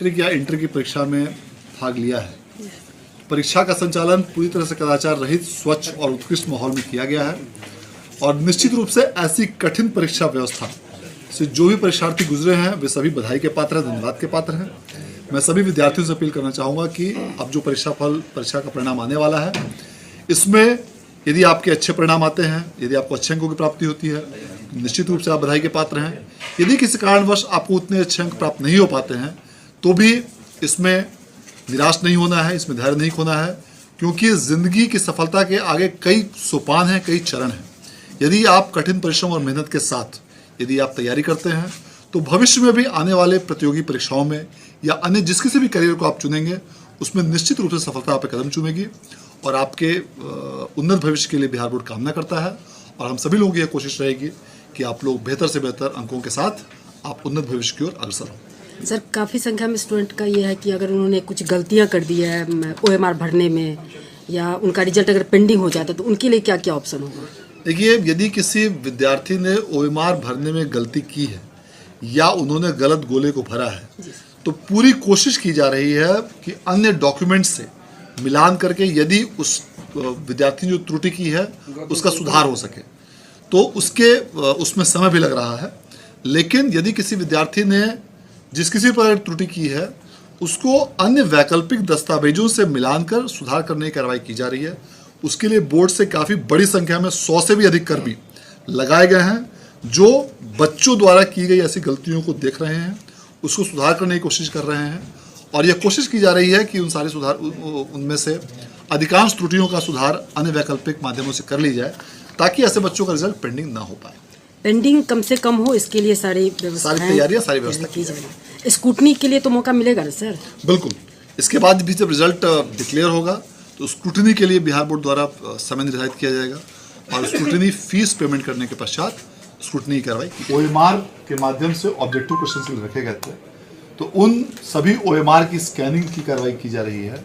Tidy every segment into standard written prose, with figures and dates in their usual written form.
Matric या inter की परीक्षा में भाग लिया है। परीक्षा का संचालन पूरी तरह से कदाचार रहित, स्वच्छ और उत्कृष्ट माहौल में किया गया है और निश्चित रूप से ऐसी कठिन परीक्षा व्यवस्था से जो भी परीक्षार्थी गुजरे हैं वे सभी बधाई के पात्र हैं, धन्यवाद के पात्र हैं। मैं सभी विद्यार्थियों से अपील करना चाहूँगा कि अब जो परीक्षा का परिणाम आने वाला है, इसमें यदि आपके अच्छे परिणाम आते हैं, यदि आपको अच्छे अंकों की प्राप्ति होती है, निश्चित रूप से आप बधाई के पात्र हैं। यदि किसी कारणवश आपको उतने अच्छे अंक प्राप्त नहीं हो पाते हैं तो भी इसमें निराश नहीं होना है, इसमें धैर्य नहीं खोना है, क्योंकि ज़िंदगी की सफलता के आगे कई सोपान हैं, कई चरण हैं। यदि आप कठिन परिश्रम और मेहनत के साथ यदि आप तैयारी करते हैं तो भविष्य में भी आने वाले प्रतियोगी परीक्षाओं में या अन्य जिस किसी भी करियर को आप चुनेंगे उसमें निश्चित रूप से सफलता आप पे कदम चूमेगी और आपके उन्नत भविष्य के लिए बिहार बोर्ड कामना करता है। और हम सभी लोगों की यह कोशिश रहेगी कि आप लोग बेहतर से बेहतर अंकों के साथ आप उन्नत भविष्य की ओर अग्रसर हों। सर, काफ़ी संख्या में स्टूडेंट का ये है कि अगर उन्होंने कुछ गलतियां कर दी है OMR भरने में या उनका रिजल्ट अगर पेंडिंग हो जाता है तो उनके लिए क्या क्या ऑप्शन होगा? देखिए, यदि किसी विद्यार्थी ने OMR भरने में गलती की है या उन्होंने गलत गोले को भरा है तो पूरी कोशिश की जा रही है कि अन्य डॉक्यूमेंट्स से मिलान करके यदि उस विद्यार्थी ने जो त्रुटि की है उसका सुधार हो सके, तो उसमें समय भी लग रहा है। लेकिन यदि किसी विद्यार्थी ने जिस किसी प्रकार की त्रुटि की है उसको अन्य वैकल्पिक दस्तावेजों से मिलान कर सुधार करने की कार्रवाई की जा रही है। उसके लिए बोर्ड से काफ़ी बड़ी संख्या में 100 से भी अधिक कर्मी लगाए गए हैं जो बच्चों द्वारा की गई ऐसी गलतियों को देख रहे हैं, उसको सुधार करने की कोशिश कर रहे हैं और यह कोशिश की जा रही है कि उनमें से अधिकांश त्रुटियों का सुधार अन्य वैकल्पिक माध्यमों से कर ली जाए ताकि ऐसे बच्चों का रिजल्ट पेंडिंग ना हो पाए। पेंडिंग कम से कम हो, इसके लिए सारी तैयारियां, सारी व्यवस्था की जाए। स्क्रूटनी के लिए तो मौका मिलेगा ना सर? बिल्कुल। इसके बाद भी जब रिजल्ट डिक्लेयर होगा तो स्क्रूटनी के लिए बिहार बोर्ड द्वारा समय निर्धारित किया जाएगा और स्क्रूटनी फीस पेमेंट करने के पश्चात स्क्रूटनी की कार्रवाई की। OMR के माध्यम से ऑब्जेक्टिव क्वेश्चन रखे गए थे तो उन सभी OMR की स्कैनिंग की कार्रवाई की जा रही है।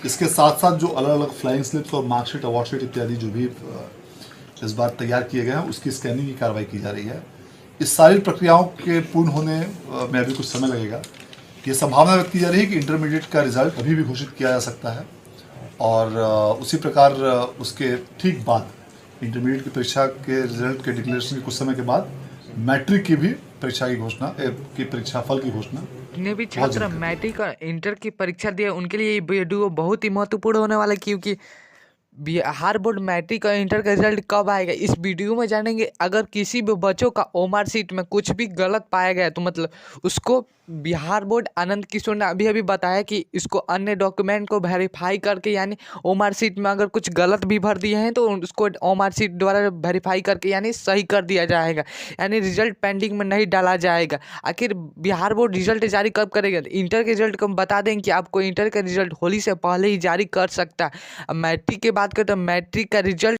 इसके साथ साथ जो अलग अलग फ्लाइंग स्लिप्स और मार्कशीट, अवार्ड शीट इत्यादि जो भी इस बार तैयार किए गए हैं उसकी स्कैनिंग की कार्रवाई की जा रही है। इस सारी प्रक्रियाओं के पूर्ण होने में अभी कुछ समय लगेगा। ये संभावना व्यक्त की जा रही है कि इंटरमीडिएट का रिजल्ट अभी भी घोषित किया जा सकता है और उसी प्रकार उसके ठीक बाद इंटरमीडिएट की परीक्षा के रिजल्ट के डिक्लेरेशन के कुछ समय के बाद मैट्रिक की भी परीक्षा की घोषणा की परीक्षा फल की घोषणा। जितने भी छात्र मैट्रिक और इंटर की परीक्षा दिए उनके लिए ये वीडियो बहुत ही महत्वपूर्ण होने वाला है, क्योंकि बिहार बोर्ड मैट्रिक और इंटर का रिजल्ट कब आएगा इस वीडियो में जानेंगे। अगर किसी भी बच्चों का OMR शीट में कुछ भी गलत पाया गया तो मतलब उसको बिहार बोर्ड आनंद किशोर ने अभी बताया कि इसको अन्य डॉक्यूमेंट को वेरीफाई करके, यानी OMR शीट में अगर कुछ गलत भी भर दिए हैं तो उसको OMR शीट द्वारा वेरीफाई करके यानी सही कर दिया जाएगा, यानी रिजल्ट पेंडिंग में नहीं डाला जाएगा। आखिर बिहार बोर्ड रिजल्ट जारी कब करेगा? इंटर के रिजल्ट को हम बता दें कि आपको इंटर का रिजल्ट होली से पहले ही जारी कर सकता है। मैट्रिक की बात करें तो मैट्रिक का रिजल्ट